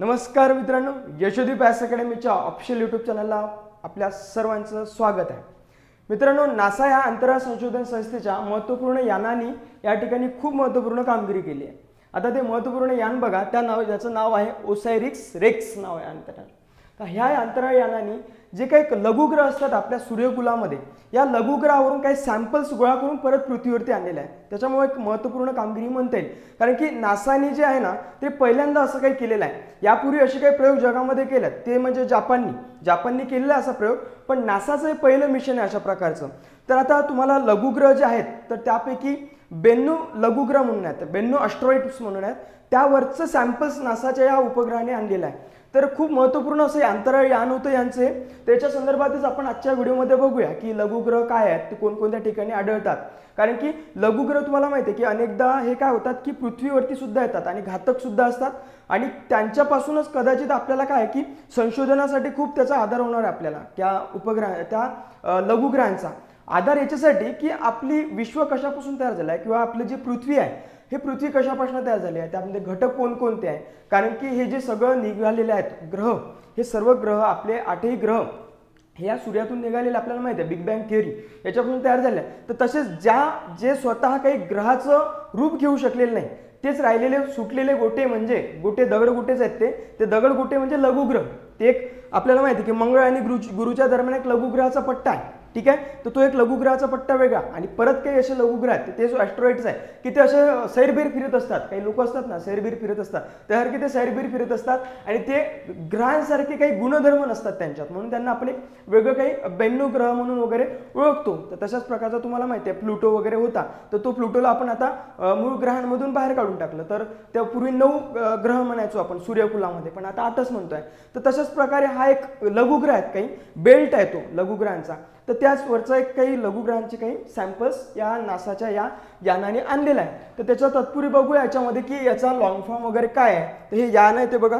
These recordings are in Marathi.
नमस्कार मित्रांनो, यशोदीप ॲस अकॅडमीच्या ऑफिशियल यूट्यूब चॅनलला आपल्या सर्वांचं स्वागत आहे. मित्रांनो, नासा या अंतराळ संशोधन संस्थेच्या महत्त्वपूर्ण यानांनी या ठिकाणी खूप महत्त्वपूर्ण कामगिरी केली आहे. आता ते महत्त्वपूर्ण यान बघा, त्याचं नाव आहे ओसायरिस रेक्स नाव आहे अंतराळ. तर ह्या अंतराळ यानांनी जे काही लघुग्रह असतात आपल्या सूर्यकुलामध्ये, या लघुग्रहावरून काही सॅम्पल्स गोळा करून परत पृथ्वीवरती आणलेले आहे. त्याच्यामुळे एक महत्त्वपूर्ण कामगिरी म्हणता येईल, कारण की नासाने जे आहे ना ते पहिल्यांदा असं काही केलेलं आहे. यापूर्वी असे काही प्रयोग जगामध्ये केलेत, ते म्हणजे जापाननी केलेला असा प्रयोग, पण नासाचं हे पहिलं मिशन आहे अशा प्रकारचं. तर आता तुम्हाला लघुग्रह जे आहेत तर त्यापैकी बेन्नू लघुग्रह म्हणून आहेत, बेन्नू ॲस्ट्रॉइड्स म्हणून आहेत, त्यावरचं सॅम्पल्स नासाच्या या उपग्रहाने आणलेलं आहे. तर खूप महत्त्वपूर्ण असं अंतराळ यान होतं यांचे. त्याच्या संदर्भातच आपण आजच्या व्हिडिओमध्ये बघूया की लघुग्रह काय आहेत, ते कोणकोणत्या ठिकाणी आढळतात. कारण की लघुग्रह तुम्हाला माहिती आहे की अनेकदा हे काय होतात की पृथ्वीवरती सुद्धा येतात आणि घातक सुद्धा असतात, आणि त्यांच्यापासूनच कदाचित आपल्याला काय की संशोधनासाठी खूप त्याचा आधार होणार आहे आपल्याला त्या लघुग्रहांचा आधार याच्यासाठी की आपली विश्व कशापासून तयार झालं आहे, किंवा आपली जी पृथ्वी आहे हे पृथ्वी कशापासून तयार झाली आहे, त्यामध्ये घटक कोणकोणते आहे. कारण की हे जे सगळं निघालेले आहेत ग्रह, हे सर्व ग्रह आपले 8ही ग्रह हे या सूर्यातून निघालेले आपल्याला माहिती आहे, बिग बँग थिअरी याच्यापासून तयार झाले. तर तसेच जे स्वतः काही ग्रहाचं रूप घेऊ शकलेले नाही, तेच राहिलेले सुटलेले गोटे म्हणजे दगड गोटेच आहेत. ते दगड गोटे म्हणजे लघुग्रह. ते एक आपल्याला माहिती आहे की मंगळ आणि गुरुच्या दरम्यान एक लघुग्रहाचा पट्टा आहे, ठीक आहे. तर तो एक लघुग्रहाचा पट्टा वेगळा, आणि परत काही असे लघुग्रह आहेत ते जो ॲस्ट्रॉइड्स आहे की ते असे सैरभीर फिरत असतात. काही लोक असतात ना सैरभीर फिरत असतात, त्यासारखे ते सैरभीर फिरत असतात, आणि ते ग्रहांसारखे काही गुणधर्म नसतात त्यांच्यात, म्हणून त्यांना आपण एक वेगळं काही बेन्नू ग्रह म्हणून वगैरे ओळखतो. तर तशाच प्रकारचा तुम्हाला माहिती आहे प्लुटो वगैरे होता, तर तो प्लुटोला आपण आता मूळ ग्रहांमधून बाहेर काढून टाकलं. तर त्या पूर्वी 9 ग्रह म्हणायचो आपण सूर्यकुलामध्ये, पण आता 8च म्हणतोय. तर तशाच प्रकारे हा एक लघुग्रह आहे, काही बेल्ट आहे तो लघुग्रहांचा. तर त्याच वरचा एक काही लघुग्रहांचे काही सॅम्पल्स या नासाच्या या यानाने आणलेला आहे. तर त्याच्या तत्पूर्वी बघूया याच्यामध्ये की याचा लॉंग फॉर्म वगैरे काय आहे. तर हे यान आहे ते बघा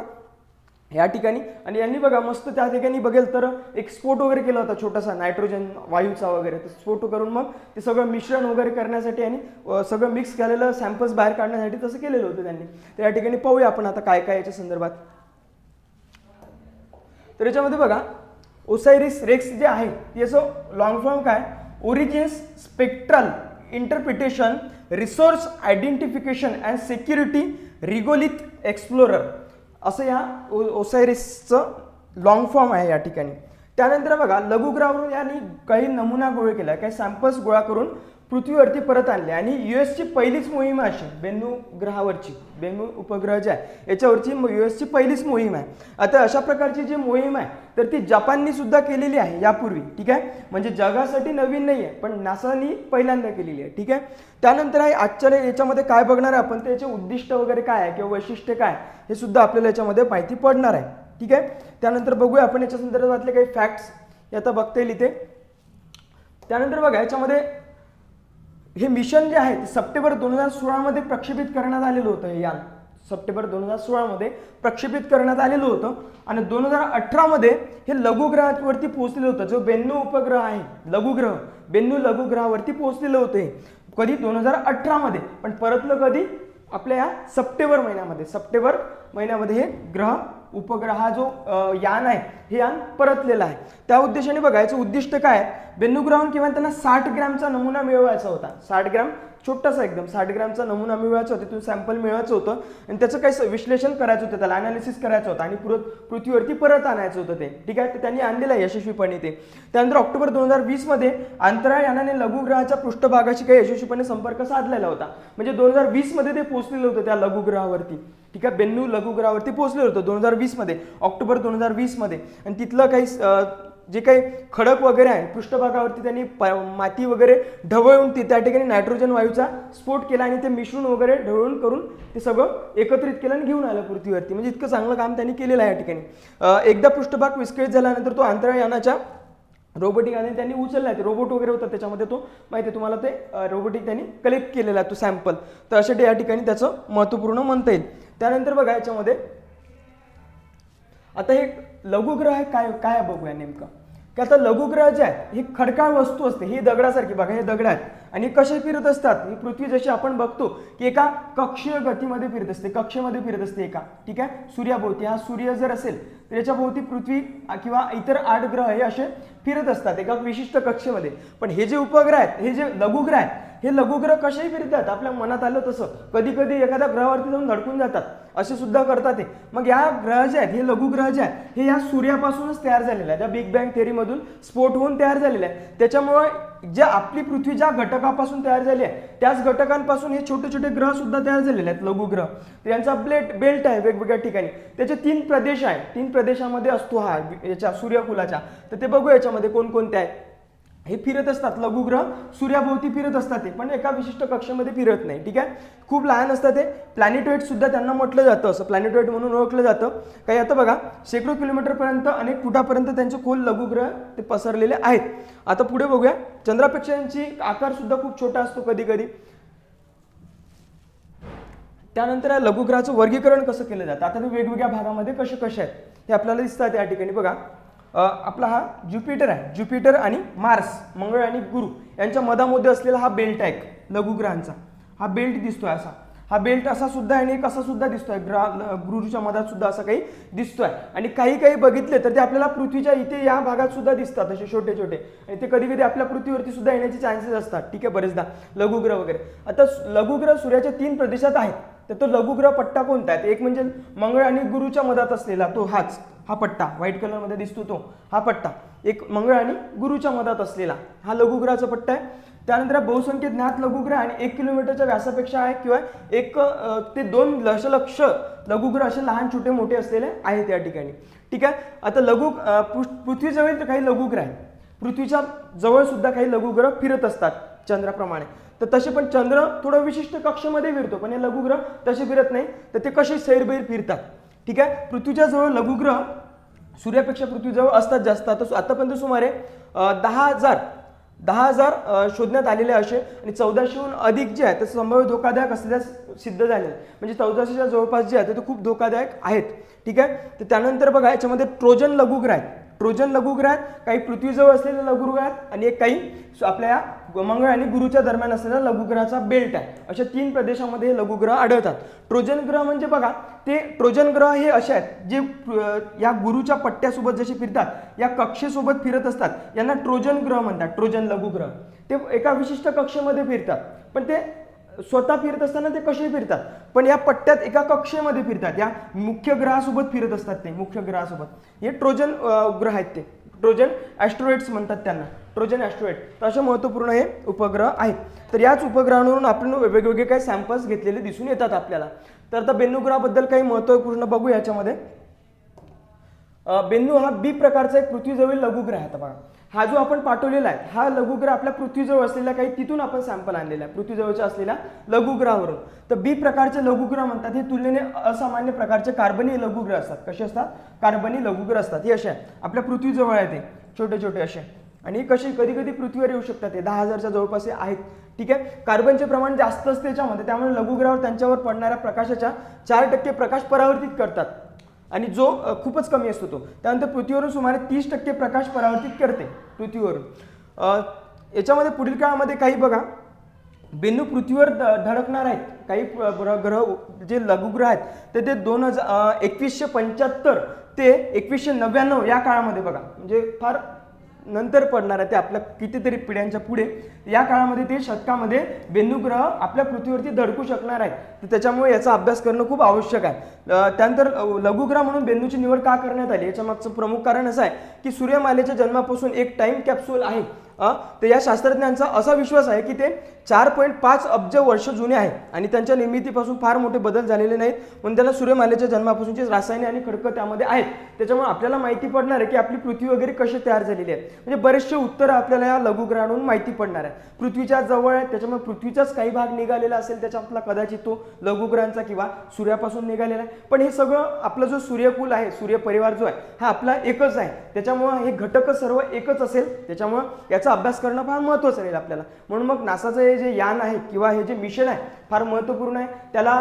या ठिकाणी, आणि यांनी बघा मस्त त्या ठिकाणी बघेल तर एक स्फोट वगैरे केला होता छोटासा नायट्रोजन वायूचा वगैरे. तर स्फोट करून मग ते सगळं मिश्रण वगैरे करण्यासाठी आणि सगळं मिक्स केलेलं सॅम्पल्स बाहेर काढण्यासाठी तसं केलेलं होतं त्यांनी. तर या ठिकाणी पाहूया आपण आता काय काय याच्या संदर्भात. तर याच्यामध्ये बघा ओसायरिस रेक्स जे आहे याचं लॉंग फॉर्म काय, origins spectral interpretation resource identification and security regolith explorer, असं या ओसायरिसचं लॉंग फॉर्म आहे या ठिकाणी. त्यानंतर बघा लघुग्रहावरून यांनी काही नमुना गोळा केला, काही सॅम्पल्स गोळा करून पृथ्वीवरती परत आणले, आणि यूएसची पहिलीच मोहीम अशी बेन्नू ग्रहावरची, बेन्नू उपग्रह जे आहे याच्यावरची यूएसची पहिलीच मोहीम आहे. आता अशा प्रकारची जी मोहीम आहे तर ती जपाननी सुद्धा केलेली आहे यापूर्वी, ठीक आहे. म्हणजे जगासाठी नवीन नाही आहे, पण नासानी पहिल्यांदा केलेली आहे, ठीक आहे. त्यानंतर आहे आजच्या याच्यामध्ये काय बघणार आहे आपण, त्याचे उद्दिष्ट वगैरे काय आहे किंवा वैशिष्ट्य काय हे सुद्धा आपल्याला याच्यामध्ये माहिती पडणार आहे, ठीक आहे. त्यानंतर बघूया आपण याच्या संदर्भातले काही फॅक्ट्स आता बघता येईल इथे. त्यानंतर बघा याच्यामध्ये हे मिशन जे आहे सप्टेंबर 2016 मध्ये प्रक्षेपित करण्यात आलेलं होतं. हे यान सप्टेंबर 2016 मध्ये प्रक्षेपित करण्यात आलेलं होतं, आणि 2018 मध्ये हे लघुग्रहावरती पोहोचलेलं होतं. जो बेन्नू उपग्रह आहे लघुग्रह, बेन्नू लघुग्रहावरती पोहोचलेलं होतं. कधी 2018 मध्ये, पण परतलं कधी आपल्या या सप्टेंबर महिन्यामध्ये हे उपग्रह हा जो यान आहे हे यान परतलेलं आहे. त्या उद्देशाने बघायचं उद्दिष्ट काय, बेन्नू ग्रहावरून किंवा त्यांना 60 ग्रॅमचा नमुना मिळवायचा होता. 60 ग्रॅम छोटासा एकदम 60 ग्रॅमचा नमुना मिळवायचा होता, तिथून सॅम्पल मिळवायचं होतं, आणि त्याचं काही विश्लेषण करायचं होतं, त्याला अनालिसिस करायचं होतं, आणि पृथ्वीवरती परत आणायचं होतं ते, ठीक आहे. तर त्यांनी आणलेलं आहे यशस्वीपणे ते. त्यानंतर ऑक्टोबर 2020 मध्ये अंतराळ यानाने लघुग्रहाच्या पृष्ठभागाशी काही यशस्वीपणे संपर्क साधलेला होता. म्हणजे 2020 मध्ये ते पोहोचलेलं होतं त्या लघुग्रहावरती, ठीक आहे. बेन्नू लघुग्रहावरती पोहोचलेलं होतं 2020 मध्ये, ऑक्टोबर 2020 मध्ये. आणि तिथलं काही जे काही खडक वगैरे आहे पृष्ठभागावरती त्यांनी माती वगैरे ढवळून त्या ठिकाणी नायट्रोजन वायूचा स्फोट केला, आणि ते मिश्रण वगैरे ढवळून करून ते सगळं एकत्रित केलं आणि घेऊन आलं पृथ्वीवरती. म्हणजे इतकं चांगलं काम त्यांनी केलेलं आहे या ठिकाणी. एकदा पृष्ठभाग विस्कळीत झाल्यानंतर तो अंतराळ यानाच्या रोबोटिक आणि त्यांनी उचलला आहे. रोबोट वगैरे होता त्याच्यामध्ये, तो माहिती आहे तुम्हाला, ते रोबोटिक त्यांनी कलेक्ट केलेला आहे तो सॅम्पल. तर अशा या ठिकाणी त्याचं महत्त्वपूर्ण म्हणता येईल. त्यानंतर बघा याच्यामध्ये आता हे लघुग्रह काय बघूया नेमकं, की आता लघुग्रह जे आहे ही खडकाळ वस्तू असते, ही दगडासारखी बघा, हे दगड आहेत, आणि कसे फिरत असतात, ही पृथ्वी जशी आपण बघतो की एका कक्षीय गतीमध्ये फिरत असते, कक्षेमध्ये फिरत असते एका, ठीक आहे, सूर्याभोवती. हा सूर्य जर असेल तर याच्या भोवती पृथ्वी किंवा इतर 8 ग्रह हे असे फिरत असतात एका विशिष्ट कक्षेमध्ये. पण हे जे उपग्रह आहेत, हे जे लघुग्रह आहेत, हे लघुग्रह कसेही फिरतात, आपल्या मनात आलं तसं. कधी कधी एखाद्या ग्रहावरती जाऊन धडकून जातात, असे सुद्धा करतात ते. मग या ग्रह जे आहेत, हे लघुग्रह जे आहेत, हे या सूर्यापासूनच तयार झालेले आहेत, त्या बिग बँग थेअरीमधून स्फोट होऊन तयार झालेले आहेत. त्याच्यामुळे ज्या आपली पृथ्वी ज्या घटकापासून तयार झाली आहे, त्याच घटकांपासून हे छोटे छोटे ग्रह सुद्धा तयार झालेले आहेत, लघुग्रह. यांचा बेल्ट आहे वेगवेगळ्या ठिकाणी. त्याचे 3 प्रदेश आहे, 3 प्रदेशामध्ये असतो हा याच्या सूर्यकुलाच्या. तर ते बघू याच्यामध्ये कोणकोणते आहेत. हे फिरत असतात लघुग्रह, सूर्याभोवती फिरत असतात ते, पण एका विशिष्ट कक्षेमध्ये फिरत नाही, ठीक आहे. खूप लहान असतात ते. प्लॅनेटॉइड सुद्धा त्यांना म्हटलं जातं, असं प्लॅनेटॉइड म्हणून ओळखलं जातं. काही आता बघा, शेकडो किलोमीटरपर्यंत, अनेक फुटापर्यंत त्यांचे खोल लघुग्रह ते पसरलेले आहेत. आता पुढे बघूया. चंद्रापेक्षा यांची आकार सुद्धा खूप छोटा असतो कधी कधी. त्यानंतर या लघुग्रहाचं वर्गीकरण कसं केलं जातं, आता ते वेगवेगळ्या भागामध्ये कसे कसे आहेत हे आपल्याला दिसतात या ठिकाणी. बघा, आपला हा ज्युपिटर आहे, ज्युपिटर आणि मार्स, मंगळ आणि गुरु यांच्या मधामध्ये असलेला हा बेल्ट आहे लघुग्रहांचा. हा बेल्ट दिसतोय असा, हा बेल्ट असा सुद्धा आहे आणि कसा सुद्धा दिसतोय, गुरुच्या मधात सुद्धा असं काही दिसतोय. आणि काही काही बघितले तर ते आपल्याला पृथ्वीच्या इथे या भागात सुद्धा दिसतात, असे छोटे छोटे. आणि ते कधी कधी आपल्या पृथ्वीवरती सुद्धा येण्याचे चान्सेस असतात, ठीक आहे, बरेचदा लघुग्रह वगैरे. आता लघुग्रह सूर्याच्या 3 प्रदेशात आहेत. तर तो लघुग्रह पट्टा कोणता आहे, एक म्हणजे मंगळ आणि गुरुच्या मधात असलेला तो हा पट्टा व्हाईट कलर मध्ये दिसतो तो हा पट्टा, एक मंगळ आणि गुरुच्या मधात असलेला हा लघुग्रहाचा पट्टा आहे. त्यानंतर बहुसंख्य ज्ञात लघुग्रह आणि 1 किलोमीटरच्या व्यासापेक्षा आहे, किंवा 1 ते 2 दशलक्ष लघुग्रह असे लहान छोटे मोठे असलेले आहेत या ठिकाणी, ठीक आहे. आता पृथ्वीजवळ तर काही लघुग्रह आहेत, पृथ्वीच्या जवळ सुद्धा काही लघुग्रह फिरत असतात चंद्राप्रमाणे. तर तसे पण चंद्र थोडं विशिष्ट कक्षेमध्ये फिरतो, पण हे लघुग्रह तसे फिरत नाही. तर ते कसे सैरभैर फिरतात, ठीक आहे. पृथ्वीच्या जवळ लघुग्रह सूर्यापेक्षा पृथ्वीजवळ असतात जास्त. आतापर्यंत सुमारे 10,000 शोधण्यात आलेले असे, आणि 1400हून अधिक जे आहे ते संभाव्य धोकादायक असल्यास सिद्ध झाले. म्हणजे 1400च्या जवळपास जे आहे ते खूप धोकादायक आहेत, ठीक आहे. तर त्यानंतर बघा, याच्यामध्ये ट्रोजन लघुग्रह आहेत. ट्रोजन लघुग्रह आहेत, काही पृथ्वीजवळ असलेले लघुग्रह आहेत आणि एक काही आपल्या मंगळ आणि गुरुच्या दरम्यान असलेला लघुग्रहाचा बेल्ट आहे. अशा 3 प्रदेशामध्ये हे लघुग्रह आढळतात. ट्रोजन ग्रह म्हणजे बघा, ते ट्रोजन ग्रह हे असे आहेत जे या गुरुच्या पट्ट्यासोबत जसे फिरतात, या कक्षेसोबत फिरत असतात, यांना ट्रोजन ग्रह म्हणतात. ट्रोजन लघुग्रह ते एका विशिष्ट कक्षेमध्ये फिरतात, पण ते स्वतः फिरत असताना ते कसे फिरतात, पण या पट्ट्यात एका कक्षेमध्ये फिरतात, या मुख्य ग्रहासोबत फिरत असतात, ते मुख्य ग्रहासोबत. हे ट्रोजन ग्रह आहेत, ते ट्रोजन ॲस्ट्रॉइड्स म्हणतात त्यांना, ट्रोजन ॲस्ट्रॉइड. तर असे महत्त्वपूर्ण हे उपग्रह आहेत. तर याच उपग्रहांवरून आपण वेगवेगळे काही सॅम्पल्स घेतलेले दिसून येतात आपल्याला. तर आता बेन्नू ग्रहाबद्दल काही महत्त्वपूर्ण बघू याच्यामध्ये. बेन्नू हा बी प्रकारचा एक पृथ्वीजवळील लघुग्रह आहे. आता बघा, हा जो आपण पाठवलेला आहे, हा लघुग्रह आपल्या पृथ्वीजवळ असलेला काही तिथून आपण सॅम्पल आणलेला आहे, पृथ्वीजवळच्या असलेल्या लघुग्रहावरून. तर बी प्रकारचे लघुग्रह म्हणतात, हे तुलनेने असामान्य प्रकारचे कार्बनी लघुग्रह असतात. कसे असतात, कार्बनी लघुग्रह असतात. हे असे आपल्या पृथ्वीजवळ आहे, ते छोटे छोटे असे. आणि कसे कधी कधी पृथ्वीवर येऊ शकतात, ते 10,000च्या जवळपास आहेत, ठीक आहे. कार्बनचे प्रमाण जास्त असते त्याच्यामध्ये, त्यामुळे लघुग्रहावर त्यांच्यावर पडणाऱ्या प्रकाशाच्या 4% प्रकाश परावर्तित करतात, आणि जो खूपच कमी असतो तो. त्यानंतर पृथ्वीवरून सुमारे 30% प्रकाश परावर्तित करते पृथ्वीवरून. याच्यामध्ये पुढील काळामध्ये काही बघा, बेन्नू पृथ्वीवर धडकणार आहेत काही ग्रह, जे लघुग्रह आहेत ते 2175 ते 2199 या काळामध्ये बघा, म्हणजे फार नंतर पडणार आहे ते, आपल्या कितीतरी पिढ्यांच्या पुढे. या काळामध्ये ते शतकामध्ये बेन्नू ग्रह आपल्या पृथ्वीवरती धडकू शकणार आहेत. तर त्याच्यामुळे याचा अभ्यास करणं खूप आवश्यक आहे. त्यानंतर लघुग्रह म्हणून बेन्नूची निवड का करण्यात आली, याच्या मागचं प्रमुख कारण असं आहे की सूर्यमालेच्या जन्मापासून एक टाइम कॅप्सूल आहे. तर या शास्त्रज्ञांचा असा विश्वास आहे की ते 4.5 अब्ज वर्ष जुने आहेत, आणि त्यांच्या निर्मितीपासून फार मोठे बदल झालेले नाहीत, म्हणून त्याला सूर्यमालेच्या जन्मापासूनचे रासायनिक आणि खडकं त्यामध्ये आहेत. त्याच्यामुळे आपल्याला माहिती पडणार आहे की आपली पृथ्वी वगैरे कशी तयार झालेली आहे. म्हणजे बरेचसे उत्तरं आपल्याला या लघुग्रहांवरून माहिती पडणार आहे. पृथ्वीच्या जवळ आहे, त्याच्यामुळे पृथ्वीचाच काही भाग निघालेला असेल, त्याच्यातला कदाचित तो लघुग्रहांचा किंवा सूर्यापासून निघालेला आहे. पण हे सगळं आपला जो सूर्यकुल आहे, सूर्यपरिवार जो आहे, हा आपला एकच आहे. त्याच्यामुळे हे घटक सर्व एकच असेल, त्याच्यामुळे याचा अभ्यास करणं फार महत्त्वाचं राहील आपल्याला. म्हणून मग नासाचं हे जे यान आहे किंवा हे जे मिशन आहे फार महत्त्वपूर्ण आहे. त्याला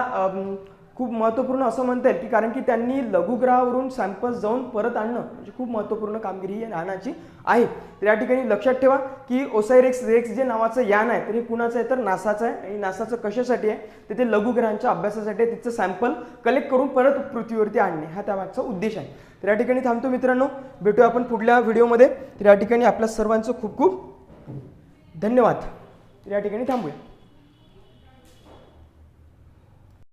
खूप महत्त्वपूर्ण असं म्हणता येईल की कारण की त्यांनी लघुग्रहावरून सॅम्पल्स जाऊन परत आणणं म्हणजे खूप महत्त्वपूर्ण कामगिरी ही नासाची आहे. तर या ठिकाणी लक्षात ठेवा की ओसायरिस रेक्स जे नावाचं यान आहे तर हे कुणाचं आहे तर नासाचं आहे. आणि नासाचं कशासाठी आहे तर ते लघुग्रहांच्या अभ्यासासाठी आहे. तिचं सॅम्पल कलेक्ट करून परत पृथ्वीवरती आणणे हा त्यामागचा उद्देश आहे. तर या ठिकाणी थांबतो मित्रांनो, भेटूया आपण पुढल्या व्हिडिओमध्ये. तर या ठिकाणी आपल्या सर्वांचं खूप खूप धन्यवाद. तर या ठिकाणी थांबूया.